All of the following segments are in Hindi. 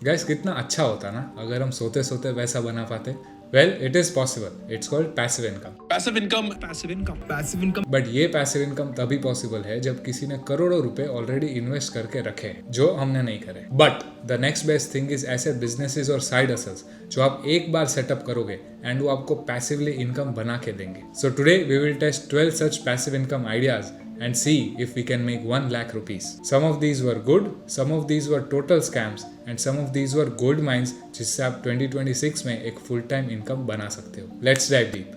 गाइस कितना अच्छा होता ना अगर हम सोते सोते पैसा बना पाते। Well it is possible, it's called passive income. But ये पैसिव इनकम तभी पॉसिबल है जब किसी ने करोड़ों रुपए ऑलरेडी इन्वेस्ट करके रखे हैं, जो हमने नहीं करे। But the next best thing is ऐसे बिजनेसेस और साइड हसल्स जो आप एक बार सेटअप करोगे एंड वो आपको पैसिवली इनकम बना के देंगे। So today we will test 12 such passive income ideas and see if we can make 1 lakh rupees. Some of these were good, some of these were total scams and some of these were gold mines जिससे आप 2026 में एक full time income बना सकते हो। Let's dive deep.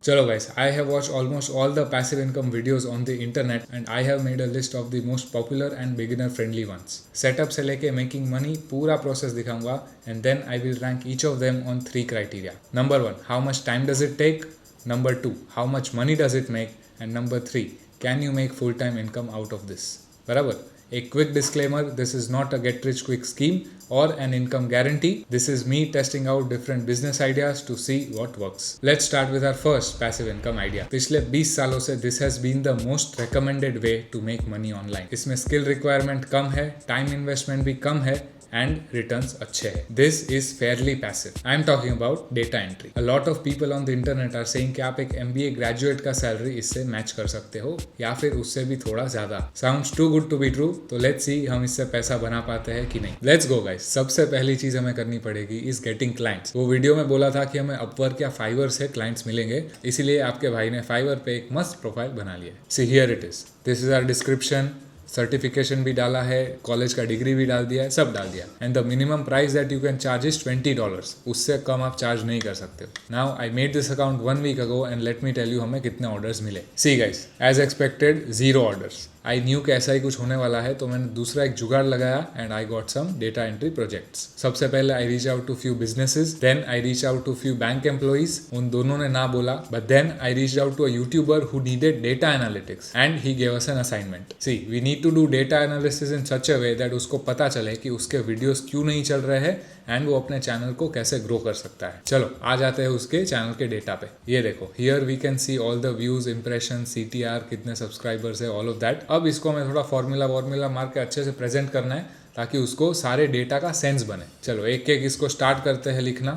चलो guys, I have watched almost all the passive income videos on the internet and I have made a list of the most popular and beginner friendly ones. Setup से लेके making money पूरा process दिखाऊंगा and then I will rank each of them on 3 criteria. Number 1, how much time does it take? Number 2, how much money does it make? And number 3, can you make full-time income out of this? बराबर? A quick disclaimer, this is not a get-rich-quick scheme or an income guarantee. This is me testing out different business ideas to see what works. Let's start with our first passive income idea. पिछले 20 सालों से this has been the most recommended way to make money online. इसमें skill requirement कम है, time investment भी कम है and returns अच्छे हैं. This is fairly passive. I am talking about data entry. A lot of people on the internet are saying कि आप एक MBA graduate का salary इससे match कर सकते हो या फिर उससे भी थोड़ा ज़्यादा. Sounds too good to be true. तो let's see हम इससे पैसा बना पाते हैं कि नहीं. Let's go guys. सबसे पहली चीज़ हमें करनी पड़ेगी is getting clients. वो वीडियो में बोला था कि हमें Upwork या Fiverr से clients मिलेंगे, इसीलिए आपके भाई ने Fiverr पे एक मस्त प्रोफाइल बना लिया. See here it is. This is our description. Certification भी डाला है, कॉलेज का डिग्री भी डाल दिया है, सब डाल दिया। And the minimum price that you can charge is $20, उससे कम आप चार्ज नहीं कर सकते हो। Now I made this account 1 week ago and let me tell you हमें कितने ऑर्डर्स मिले। See guys, as expected 0 orders. I knew कि ऐसा ही कुछ होने वाला है, तो मैंने दूसरा एक जुगाड़ लगाया and I got some data entry projects. सबसे पहले I reach out to few businesses, then I reach out to few bank employees. उन दोनों ने ना बोला, but then I reach out to a youtuber who needed data analytics and he gave us an assignment. See, we need to do data analysis in such a way that उसको पता चले कि उसके वीडियोस क्यों नहीं चल रहे हैं एंड वो अपने चैनल को कैसे ग्रो कर सकता है। चलो आ जाते हैं उसके चैनल के डेटा पे। ये देखो, here we can see all the views, impression, CTR, कितने सब्सक्राइबर्स है, ऑल ऑफ दैट। अब इसको हमें थोड़ा फॉर्मूला मार के अच्छे से प्रेजेंट करना है ताकि उसको सारे डेटा का सेंस बने। चलो एक एक इसको स्टार्ट करते हैं लिखना।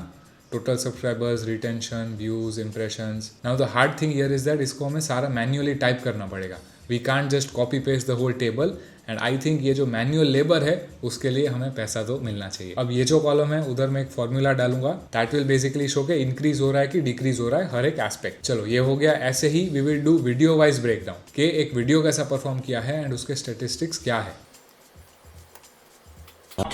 Total subscribers, retention, views, impressions. Now the hard thing here is that इसको हमें सारा मैन्युअली टाइप करना पड़ेगा। We can't just copy paste the whole table and I think ये जो मैन्युअल लेबर है उसके लिए हमें पैसा तो मिलना चाहिए। अब ये जो कॉलम है उधर मैं एक फॉर्मूला डालूंगा दैट विल बेसिकली शो के इंक्रीज हो रहा है कि डिक्रीज हो रहा है हर एक एस्पेक्ट। चलो ये हो गया। ऐसे ही we will do video wise breakdown के एक वीडियो कैसा परफॉर्म किया है एंड उसके स्टेटिस्टिक्स क्या है।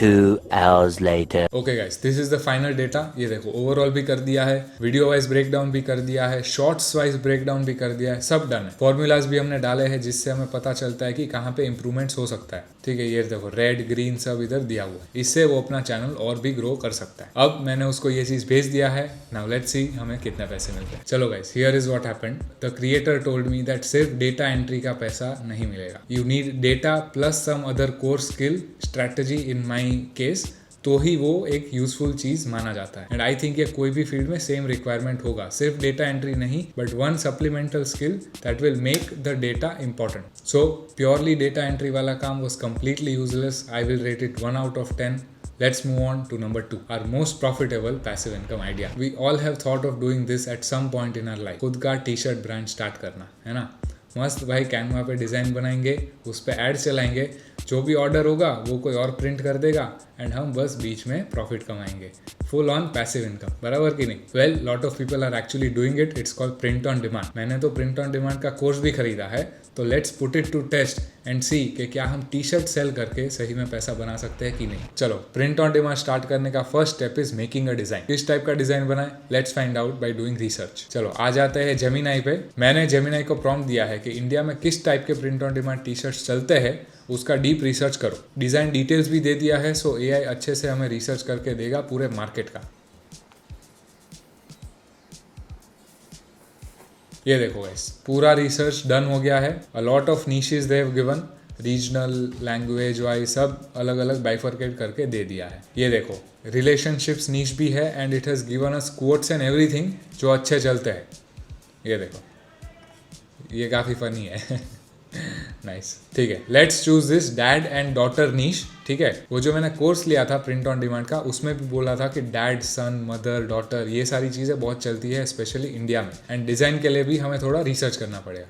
2 hours later. Okay guys, this is the final data. ये देखो, ओवरऑल भी कर दिया है, वीडियो वाइज ब्रेकडाउन भी कर दिया है, शॉर्ट्स वाइज ब्रेकडाउन भी कर दिया है, सब डन है। फॉर्मूलाज भी हमने डाले हैं जिससे हमें पता चलता है कि कहाँ पे इंप्रूवमेंट्स हो सकता है। ठीक है, ये देखो रेड ग्रीन सब इधर दिया हुआ है, इससे वो अपना चैनल और भी ग्रो कर सकता है। अब मैंने उसको ये चीज भेज दिया है। नाउ लेट्स सी हमें कितने पैसे मिलते हैं। चलो guys, here is what happened. The creator told me that सिर्फ डेटा एंट्री का पैसा नहीं मिलेगा, you need data plus some other core skill strategy in my case, तो ही वो एक यूजफुल चीज माना जाता है। एंड आई थिंक ये कोई भी फील्ड में सेम रिक्वायरमेंट होगा, सिर्फ डेटा एंट्री नहीं, but one supplemental skill that will make the data important. So purely data entry वाला काम was completely useless. I will rate it 1 out of 10. Let's move on to number 2, our most profitable passive income idea. We all have thought of doing this at some point in our life. खुद का टी-शर्ट ब्रांड स्टार्ट करना है ना। मस्त भाई, कैनवा पे डिज़ाइन बनाएंगे, उस पर एड चलाएंगे, जो भी ऑर्डर होगा वो कोई और प्रिंट कर देगा एंड हम बस बीच में प्रॉफिट कमाएंगे। फुल ऑन पैसिव इनकम, बराबर कि नहीं? Well, lot of people are actually doing it. It's called print on demand. मैंने तो प्रिंट ऑन डिमांड का कोर्स भी खरीदा है, तो let's put it to test and see कि क्या हम टी-शर्ट सेल करके सही में पैसा बना सकते हैं कि नहीं। चलो, प्रिंट ऑन डिमांड स्टार्ट करने का first step is making a design. किस टाइप का डिजाइन बनाए, let's find out by doing research. चलो आ जाते हैं जेमिनाई पे। मैंने जेमिनाई को प्रॉम्प्ट दिया है कि इंडिया में किस टाइप के प्रिंट ऑन डिमांड टी-शर्ट्स चलते हैं, उसका डीप रिसर्च करो। डिजाइन डिटेल्स भी दे दिया है, सो AI अच्छे से हमें रिसर्च करके देगा पूरे मार्केट का। ये देखो गाइस, पूरा रिसर्च डन हो गया है। अ lot of niches they have given, regional, language wise सब अलग अलग बाइफरकेट करके दे दिया है। ये देखो, रिलेशनशिप्स नीश भी है and it has given us quotes and everything जो अच्छे चलते हैं। ये देखो, ये काफ़ी फनी है। नाइस, ठीक है, let's choose this dad and daughter niche. ठीक है, वो जो मैंने कोर्स लिया था प्रिंट ऑन डिमांड का, उसमें भी बोला था कि डैड, सन, मदर, डॉटर, ये सारी चीज़ें बहुत चलती है स्पेशली इंडिया में, एंड डिज़ाइन के लिए भी हमें थोड़ा रिसर्च करना पड़ेगा।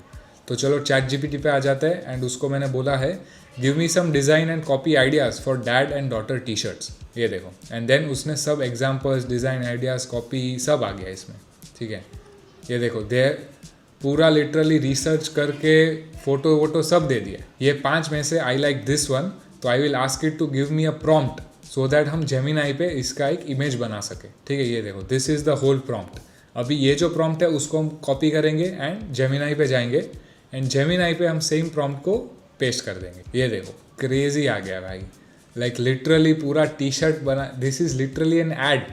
तो चलो चैट जीपीटी पे आ जाते हैं, एंड उसको मैंने बोला है give me some design and copy ideas for dad and daughter t shirts. ये देखो, एंड देन उसने सब एग्जाम्पल्स, डिज़ाइन आइडियाज़, कॉपी सब आ गया इसमें। ठीक है, ये देखो, दे पूरा लिटरली रिसर्च करके फोटो वोटो सब दे दिया। ये 5 में से आई लाइक दिस वन, तो I will ask it to give me a prompt so that हम जेमिनाई पे इसका एक इमेज बना सके। ठीक है, ये देखो, this is the whole prompt. अभी ये जो प्रॉम्प्ट है उसको हम कॉपी करेंगे एंड जेमिनाई पे जाएंगे, एंड जेमिनाई पे हम सेम प्रॉम्प्ट को पेस्ट कर देंगे। ये देखो, क्रेजी आ गया भाई, लाइक लिटरली पूरा टी शर्ट बना। This is literally an ad,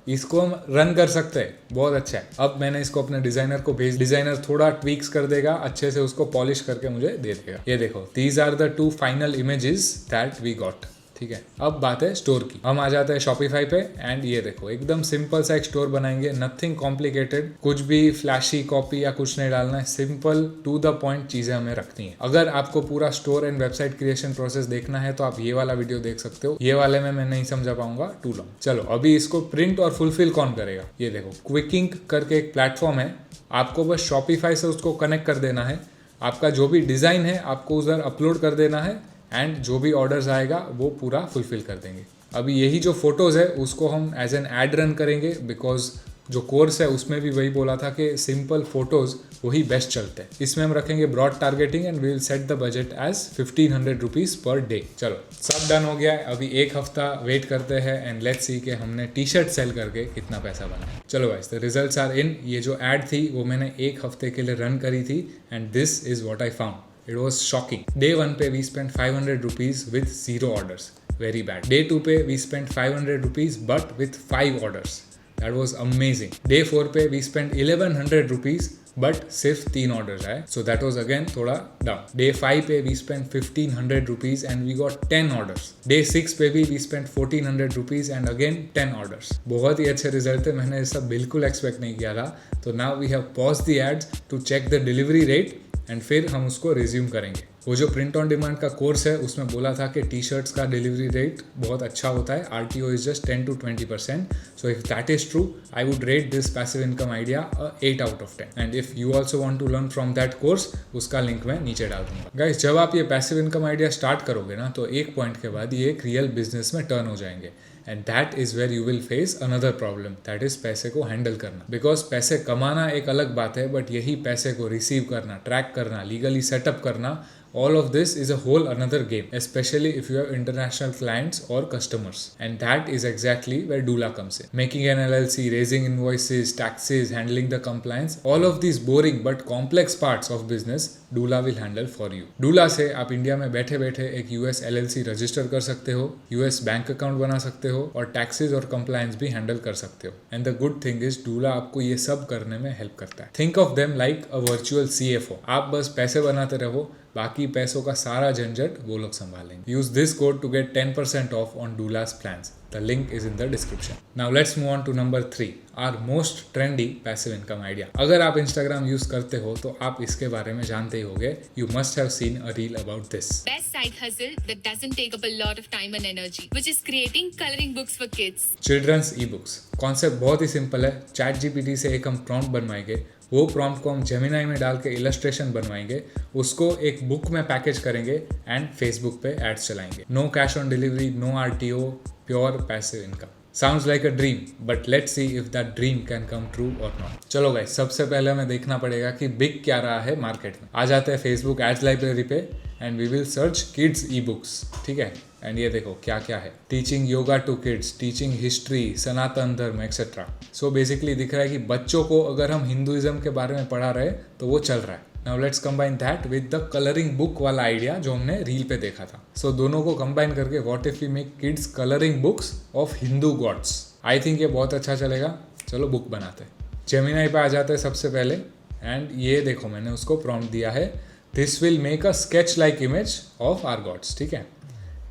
इसको हम रन कर सकते हैं, बहुत अच्छा है। अब मैंने इसको अपने डिज़ाइनर को भेज, डिज़ाइनर थोड़ा ट्वीक्स कर देगा, अच्छे से उसको पॉलिश करके मुझे दे देगा। ये देखो, these are the 2 final images that we got. ठीक है, अब बात है स्टोर की। हम आ जाते हैं शॉपिफाई पे, एंड ये देखो, एकदम सिंपल सा एक स्टोर बनाएंगे, नथिंग कॉम्प्लिकेटेड, कुछ भी फ्लैशी कॉपी या कुछ नहीं डालना है, सिंपल टू द पॉइंट चीज़ें हमें रखनी है। अगर आपको पूरा store and website creation process देखना है तो आप ये वाला वीडियो देख सकते हो, ये वाले में मैं नहीं समझा पाऊंगा, टू लॉन्ग। चलो, अभी इसको प्रिंट और फुलफिल कौन करेगा? ये देखो, क्विकिंग करके एक प्लेटफॉर्म है, आपको बस शॉपिफाई से उसको कनेक्ट कर देना है। आपका जो भी डिज़ाइन है आपको उधर अपलोड कर देना है, एंड जो भी ऑर्डर्स आएगा वो पूरा फुलफिल कर देंगे। अभी यही जो फोटोज़ है उसको हम एज एन एड रन करेंगे, बिकॉज जो कोर्स है उसमें भी वही बोला था कि सिंपल फोटोज़ वही बेस्ट चलते हैं। इसमें हम रखेंगे broad targeting, and we will set the budget as 1500 rupees per day. चलो, सब डन हो गया है। अभी एक हफ्ता वेट करते हैं, एंड लेट्स सी कि हमने टी शर्ट सेल करके कितना पैसा बनाया। चलो guys, the results are in. ये जो एड थी वो मैंने एक हफ्ते के लिए रन करी थी, and this is what I found. It was shocking. Day 1 पे we spent 500 rupees with 0 orders. Very bad. Day 2 पे we spent 500 rupees but with 5 orders. That was amazing. Day 4 पे we spent 1100 rupees but सिर्फ 3 orders आए. So that was again थोड़ा down. Day 5 पे we spent 1500 rupees and we got 10 orders. Day 6 पे भी we spent 1400 rupees and again 10 orders. बहुत ही अच्छे रिजल्ट थे, मैंने ऐसा बिल्कुल एक्सपेक्ट नहीं किया था। तो now we have paused the ads to check the delivery rate, and फिर हम उसको रिज्यूम करेंगे। वो जो प्रिंट ऑन डिमांड का कोर्स है उसमें बोला था कि टी शर्ट्स का डिलीवरी रेट बहुत अच्छा होता है, RTO is just 10 to 20%। So if that is true, I would rate this passive income idea 8 out of 10। And if you also want to learn from that course, उसका लिंक मैं नीचे डाल दूंगा। गाइस, जब आप ये पैसिव इनकम आइडिया स्टार्ट करोगे ना, तो एक पॉइंट के बाद ये एक रियल बिजनेस में टर्न हो जाएंगे, and that is where you will face another problem, that is पैसे को हैंडल करना। बिकॉज पैसे कमाना एक अलग बात है, बट यही पैसे को रिसीव करना, ट्रैक करना, लीगली सेटअप करना, all of this is a whole another game, especially if you have international clients or customers, and that is exactly where Doola comes in. Making an LLC, raising invoices, taxes, handling the compliance, all of these boring but complex parts of business Doola will handle for you. Doola से आप इंडिया में बैठे बैठे एक US LLC रजिस्टर कर सकते हो, US बैंक अकाउंट बना सकते हो, और टैक्सेस और कंप्लायंस भी हैंडल कर सकते हो। And the good thing is Doola आपको ये सब करने में हेल्प करता है। Think of them like a virtual CFO। आप बस पैसे बनाते रहो, बाकी पैसों का सारा झंझट वो लोग संभालेंगे। Use this code to get 10% off on Doola's plans. The link is in the description. Now let's move on to number 3, our most trendy passive income idea. अगर आप Instagram यूज करते हो तो आप इसके बारे में जानते ही होंगे। You must have seen a reel about this. Best side hustle that doesn't take up a lot of time and energy, which is creating coloring books for kids. Children's e-books. Concept बहुत ही सिंपल है। ChatGPT से एक हम प्रॉम्प्ट बनवाएंगे, वो प्रॉम्प्ट को हम जेमिनाई में डाल के इलस्ट्रेशन बनवाएंगे, उसको एक बुक में पैकेज करेंगे, एंड फेसबुक पे एड्स चलाएंगे। No cash on delivery, no RTO, pure passive income. Sounds like a dream, but let's see if that dream can come true or not. चलो गाइस, सबसे पहले हमें देखना पड़ेगा कि बिग क्या रहा है मार्केट में। आ जाते हैं फेसबुक एड्स लाइब्रेरी पे, and we will search kids e books. ठीक है, एंड ये देखो क्या क्या है। Teaching yoga to kids, teaching history, Sanatan Dharma, etcetera. So basically दिख रहा है कि बच्चों को अगर हम हिंदुइज्म के बारे में पढ़ा रहे तो वो चल रहा है। Now let's combine that with the colouring book वाला आइडिया जो हमने रील पे देखा था। सो दोनों को कंबाइन करके what if we make kids colouring books of Hindu gods. I think ये बहुत अच्छा चलेगा। चलो बुक बनाते हैं। जेमिनाई पे आ जाते हैं सबसे पहले, एंड ये देखो मैंने उसको प्रॉम्प्ट दिया है, this will make a sketch like image of our gods. ठीक है,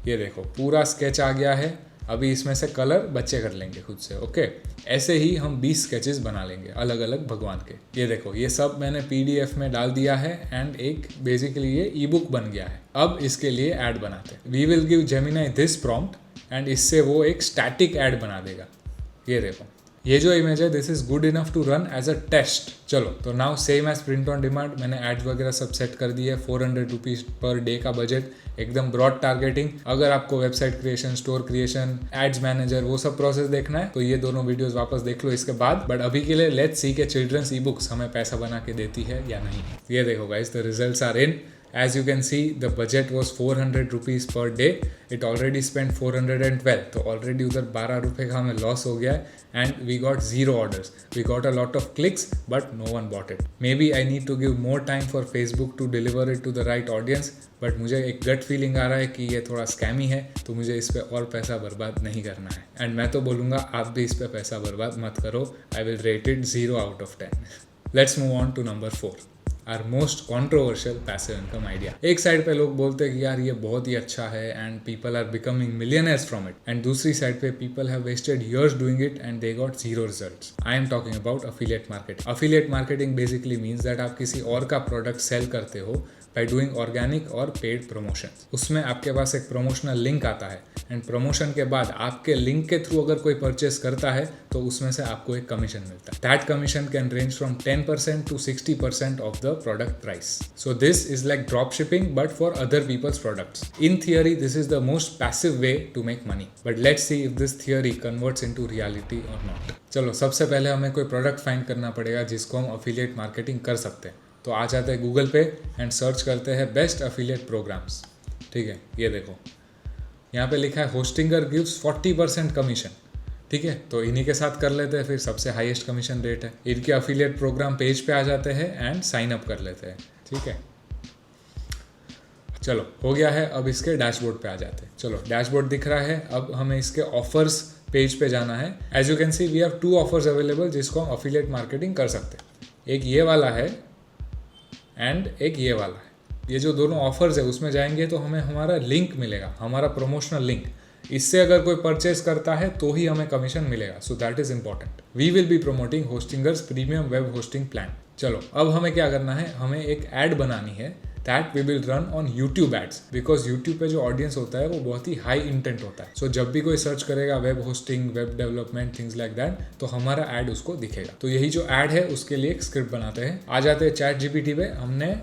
ये देखो पूरा स्केच आ गया है। अभी इसमें से कलर बच्चे कर लेंगे खुद से, ओके। ऐसे ही हम 20 स्केचेस बना लेंगे अलग अलग भगवान के। ये देखो, ये सब मैंने PDF में डाल दिया है एंड एक बेसिकली ये ई-बुक बन गया है। अब इसके लिए ऐड बनाते हैं। We will give Gemini this prompt and इससे वो एक स्टैटिक ऐड बना देगा। ये देखो, ये जो इमेज है this is good enough to run as a test. चलो, तो now same as print on demand, मैंने एड्स वगैरह सब सेट कर दिए। 400 रुपीज़ पर डे का बजट, एकदम ब्रॉड टारगेटिंग। अगर आपको website creation, store creation, ads manager वो सब प्रोसेस देखना है तो ये दोनों वीडियोस वापस देख लो इसके बाद। बट अभी के लिए लेट्स सी के चिल्ड्रंस ई-बुक्स हमें पैसा बना के देती है या नहीं। ये देखो guys, the results are in. As you can see, the budget was 400 rupees per day. It already spent 412. तो already उधर 12 रुपये का हमें लॉस हो गया है and we got 0 orders. We got a lot of clicks but no one bought it. Maybe I need to give more time for Facebook to deliver it to the right audience. But मुझे एक गट फीलिंग आ रहा है कि ये थोड़ा स्कैमी है, तो मुझे इस पर और पैसा बर्बाद नहीं करना है। एंड मैं तो बोलूँगा आप भी इस पर पैसा बर्बाद मत करो। I will rate it 0 out of 10. Let's move on to number 4. Our most controversial passive income idea. एक साइड पे लोग बोलते हैं कि यार ये बहुत ही अच्छा है and people are becoming millionaires from it, and दूसरी साइड पे people have wasted years doing it and they got 0 results. I am talking about affiliate marketing. Affiliate marketing basically means that आप किसी और का प्रोडक्ट सेल करते हो बाय डूइंग ऑर्गेनिक और पेड प्रमोशन। उसमें आपके पास एक प्रमोशनल लिंक आता है एंड प्रमोशन के बाद आपके लिंक के थ्रू अगर कोई परचेस करता है तो उसमें से आपको एक कमीशन मिलता है। That commission can range from 10% to 60% of the product price. So this is like drop shipping but for other people's products. In theory, this is the most passive way to make money. But let's see if this theory converts into reality or not. चलो, सबसे पहले हमें कोई प्रोडक्ट फाइंड करना पड़ेगा जिसको हम अफिलिएट मार्केटिंग कर सकते हैं। तो आ जाते हैं गूगल पे एंड सर्च करते हैं बेस्ट अफिलिएट प्रोग्राम्स। ठीक है, ये देखो यहाँ पे लिखा है होस्टिंगर गिव्स 40% कमीशन। ठीक है, तो इन्हीं के साथ कर लेते हैं, फिर सबसे हाईएस्ट कमीशन रेट है। इनके अफिलिएट प्रोग्राम पेज पे आ जाते हैं एंड साइन अप कर लेते हैं। ठीक है, चलो हो गया है। अब इसके डैशबोर्ड पे आ जाते हैं। चलो, डैशबोर्ड दिख रहा है। अब हमें इसके ऑफर्स पेज पे जाना है। As you can see we have 2 offers available जिसको हम अफिलिएट मार्केटिंग कर सकते हैं। एक ये वाला है एंड एक ये वाला है। ये जो दोनों ऑफर्स है उसमें जाएंगे तो हमें हमारा लिंक मिलेगा, हमारा प्रमोशनल लिंक। इससे अगर कोई परचेस करता है तो ही हमें कमीशन मिलेगा। So that is important. We will be promoting Hostinger's premium web hosting plan. चलो, अब हमें क्या करना है, हमें एक ऐड बनानी है that we will run on YouTube ads, because YouTube पे जो ऑडियंस होता है वो बहुत ही हाई इंटेंट होता है। सो जब भी कोई सर्च करेगा web hosting, web development, things like that, तो हमारा ऐड उसको दिखेगा। तो यही जो ऐड है उसके लिए एक स्क्रिप्ट बनाते हैं। आ जाते हैं चैट GPT पे। हमने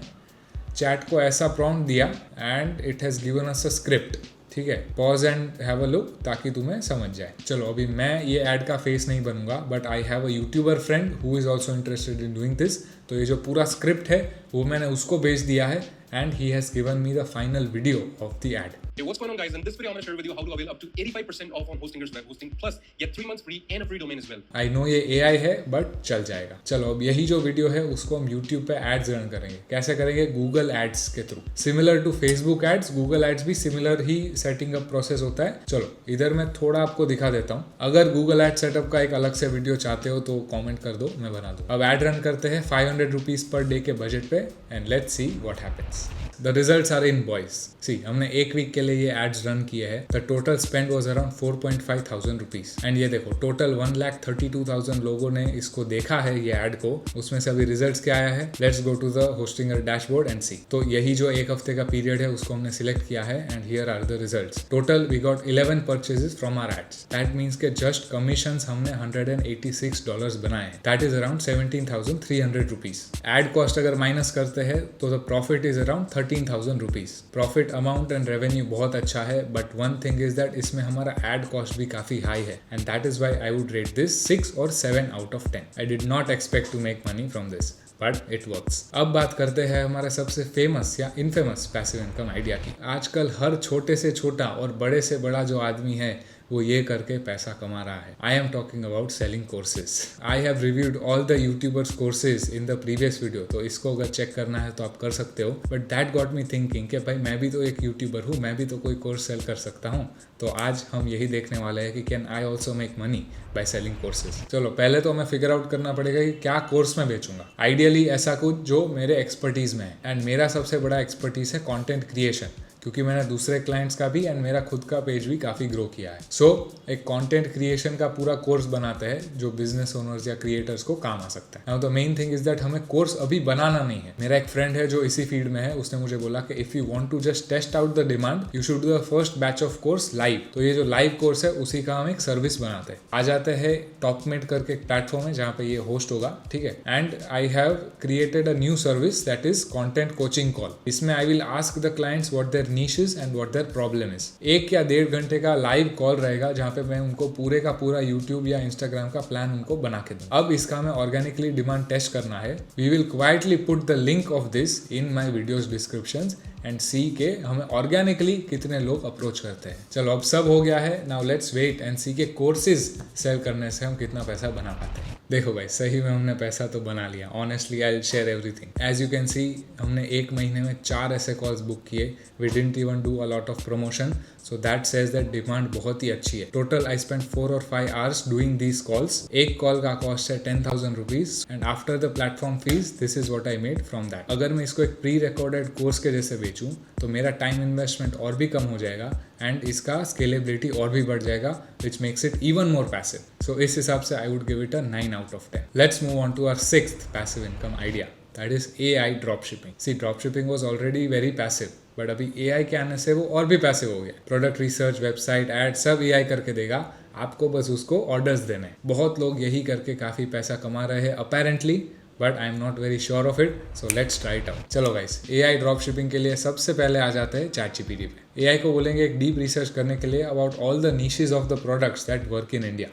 चैट को ऐसा प्रॉम्प्ट दिया and it has given us a script. ठीक है, pause and have a look ताकि तुम्हें समझ जाए। चलो, अभी मैं ये ऐड का फेस नहीं बनूंगा but I have a YouTuber friend who is also interested in doing this. तो ये जो पूरा स्क्रिप्ट है वो मैंने उसको भेज दिया है and he has given me the final video of the ad. Hey, what's going on, guys? In this video, I'm going to share with you how to avail up to 85% off on Hostinger's web hosting, plus get 3 months free and a free domain as well. I know ये AI है but चल जाएगा। चलो, अब यही जो वीडियो है उसको हम YouTube पे एड्स रन करेंगे। कैसे करेंगे? गूगल एड्स के through. Similar to Facebook ads, Google ads भी सिमिलर ही सेटिंग अप प्रोसेस होता है। चलो, इधर मैं थोड़ा आपको दिखा देता हूँ। अगर गूगल एड सेटअप का एक अलग से वीडियो चाहते हो तो कॉमेंट कर दो, मैं बना दूँ। अब एड रन करते हैं 500 रुपीज़ पर डे के बजट पे and let's see what happens. The results are in, boys. See, हमने एक वीक के लिए ये एड्स रन किए हैं। The total spend was around 4.5 thousand rupees. And ये देखो, टोटल 1,32,000 लोगों ने इसको देखा है ये ऐड को। उसमें से अभी रिजल्ट्स क्या आया है? Let's go to the Hostinger dashboard and see. तो यही जो एक हफ्ते का पीरियड है उसको हमने सिलेक्ट किया है and here are the results. Total we got 11 purchases from our ads. That means के just commissions हमने $186 बनाए। That is around 17,300 rupees. Ad cost अगर माइनस करते हैं तो the profit is around 13,000 rupees. Profit amount and revenue बहुत अच्छा है but one thing is that इसमें हमारा एड कॉस्ट भी काफ़ी हाई है and that is why I would rate this 6 or 7 out of 10। I did not expect to make money from this but it works. अब बात करते हैं हमारे सबसे फेमस या इनफेमस पैसिव इनकम आइडिया की। आजकल हर छोटे से छोटा और बड़े से बड़ा जो आदमी है वो ये करके पैसा कमा रहा है। आई am talking about selling courses. I have reviewed all the YouTubers courses in the previous video, तो इसको अगर चेक करना है तो आप कर सकते हो। But that got me thinking कि भाई मैं भी तो एक यूट्यूबर हूँ, मैं भी तो कोई कोर्स सेल कर सकता हूँ। तो आज हम यही देखने वाले हैं कि can I also make money by selling courses. चलो, पहले तो हमें फिगर आउट करना पड़ेगा कि क्या कोर्स मैं बेचूंगा। आइडियली ऐसा कुछ जो मेरे एक्सपर्टीज में है एंड मेरा सबसे बड़ा एक्सपर्टीज है कॉन्टेंट क्रिएशन। क्योंकि मैंने दूसरे क्लाइंट्स का भी एंड मेरा खुद का पेज भी काफ़ी ग्रो किया है। सो एक कंटेंट क्रिएशन का पूरा कोर्स बनाते हैं जो बिजनेस ओनर्स या क्रिएटर्स को काम आ सकता है। Now the main thing is that हमें कोर्स अभी बनाना नहीं है। मेरा एक फ्रेंड है जो इसी फील्ड में है, उसने मुझे बोला कि if you want to just test out the demand you should do the first batch of course live. तो ये जो लाइव कोर्स है उसी का हम एक सर्विस बनाते हैं। आ जाते हैं टॉपमेट करके एक प्लेटफॉर्म है जहाँ पे ये होस्ट होगा, ठीक है। And I have created a new service that is content coaching call. इसमें I will ask the clients what their niche is and what their problem is. 1 या 1.5 घंटे का लाइव कॉल रहेगा जहाँ पे मैं उनको पूरे का पूरा यूट्यूब या इंस्टाग्राम का प्लान उनको बना के दूँ। अब इसका हमें ऑर्गेनिकली डिमांड टेस्ट करना है। We will quietly put the link of this in my videos description and see के हमें ऑर्गेनिकली कितने लोग अप्रोच करते हैं। चलो अब सब हो गया है। Now let's wait and see के कोर्सेज सेल करने से हम कितना पैसा बना पाते हैं। देखो भाई सही में हमने पैसा तो बना लिया। Honestly I will share everything. As you can see हमने 1 महीने में 4 ऐसे कॉल्स बुक किए। We didn't even do a lot of promotion, so that says that demand बहुत ही अच्छी है। टोटल आई स्पेंड 4 और 5 आवर्स डूइंग दीज कॉल्स। एक कॉल का कॉस्ट है 10,000 rupees and after the platform fees this is what I made from that. अगर मैं इसको एक प्री रिकॉर्डेड कोर्स के जैसे बेचूं तो मेरा टाइम इन्वेस्टमेंट और भी कम हो जाएगा एंड इसका स्केलेबिलिटी और भी बढ़ जाएगा, which makes it even more passive. So इस हिसाब से I would give it a 9 out of 10। Let's move on to our 6th passive income idea, that is AI drop shipping. See drop shipping was already very passive, but अभी AI के आने से वो और भी पैसिव हो गया। प्रोडक्ट रिसर्च, वेबसाइट, एड सब AI करके देगा, आपको बस उसको ऑर्डर्स देने। बहुत लोग यही करके काफ़ी पैसा कमा रहे हैं apparently, but I am not very sure of it, so let's try it out. चलो गाइस, AI ड्रॉप शिपिंग के लिए सबसे पहले आ जाते हैं ChatGPT पे। AI को बोलेंगे एक डीप रिसर्च करने के लिए about all the niches of the products that work in India.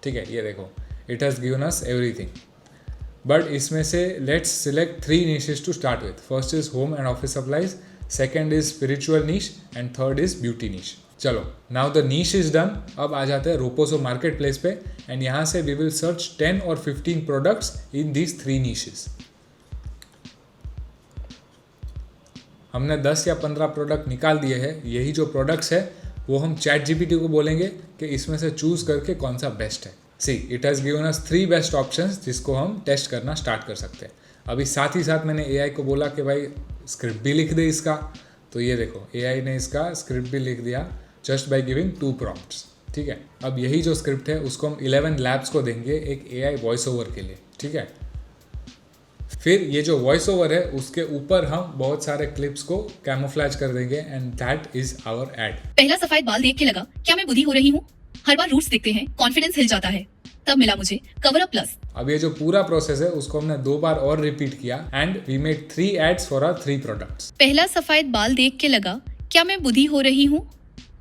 ठीक है, ये देखो it has given us everything, but इसमें से let's select 3 niches to start with. First is home and office supplies, second is spiritual niche and third is beauty niche. चलो now the niche is done. अब आ जाते हैं रोपोसो मार्केट प्लेस पे एंड यहाँ से वी विल सर्च 10 और 15 प्रोडक्ट्स इन दीज 3 niches। हमने 10 या 15 प्रोडक्ट निकाल दिए हैं। यही जो प्रोडक्ट्स है वो हम ChatGPT को बोलेंगे कि इसमें से चूज करके कौन सा बेस्ट है। See it has given us 3 best options जिसको हम टेस्ट करना स्टार्ट कर सकते हैं। अभी साथ ही साथ मैंने AI को बोला कि भाई स्क्रिप्ट भी लिख दे इसका, तो ये देखो AI ने इसका स्क्रिप्ट भी लिख दिया जस्ट बाय गिविंग 2 prompts। ठीक है, अब यही जो स्क्रिप्ट है उसको हम 11 labs को देंगे एक AI वॉइस ओवर के लिए। ठीक है, फिर ये जो वॉइस ओवर है उसके ऊपर हम बहुत सारे क्लिप्स को कैमोफ्लेज कर देंगे and that is our ad. पहला सफेद बाल देख के लगा क्या मैं बुद्धि हो रही हूँ। हर बार रूट्स दिखते हैं, कॉन्फिडेंस हिल जाता है। तब मिला मुझे कवर अप प्लस। अब ये जो पूरा प्रोसेस है उसको हमने 2 बार और रिपीट किया and we made 3 ads for our 3 products. पहला सफेद बाल देख के लगा क्या मैं बुद्धि हो रही हूँ।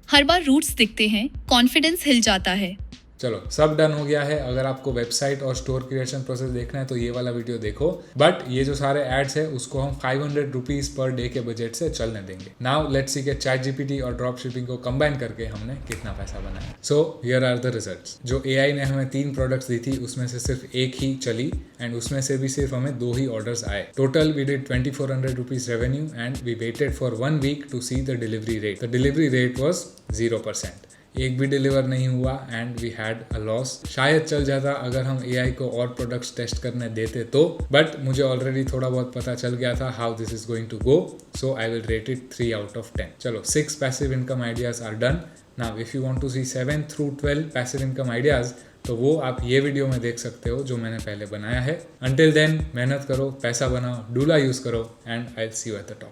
हर बार रूट्स दिखते हैं, कॉन्फिडेंस हिल जाता है। चलो सब डन हो गया है। अगर आपको वेबसाइट और स्टोर क्रिएशन प्रोसेस देखना है तो ये वाला वीडियो देखो, बट ये जो सारे एड्स है उसको हम 500 रुपीज पर डे के बजट से चलने देंगे। नाउ लेट्स सी के ChatGPT और ड्रॉप शिपिंग को कंबाइन करके हमने कितना पैसा बनाया। So here are the results. जो AI ने हमें 3 प्रोडक्ट्स दी थी उसमें से सिर्फ 1 ही चली एंड उसमें से भी सिर्फ हमें 2 ही ऑर्डर्स आए। Total we did 2400 rupees revenue and we waited for 1 week to see the delivery rate. The delivery rate was 0%। एक भी डिलीवर नहीं हुआ and we had a loss. शायद चल जाता अगर हम AI को और प्रोडक्ट्स टेस्ट करने देते तो, बट मुझे ऑलरेडी थोड़ा बहुत पता चल गया था how this is going to go, so I will rate it 3 out of 10। चलो 6 passive income ideas are done. Now if you want to see 7 through 12 passive income ideas तो वो आप ये वीडियो में देख सकते हो जो मैंने पहले बनाया है। अंटिल देन मेहनत करो, पैसा बनाओ, डूला यूज करो and I will see you at the top.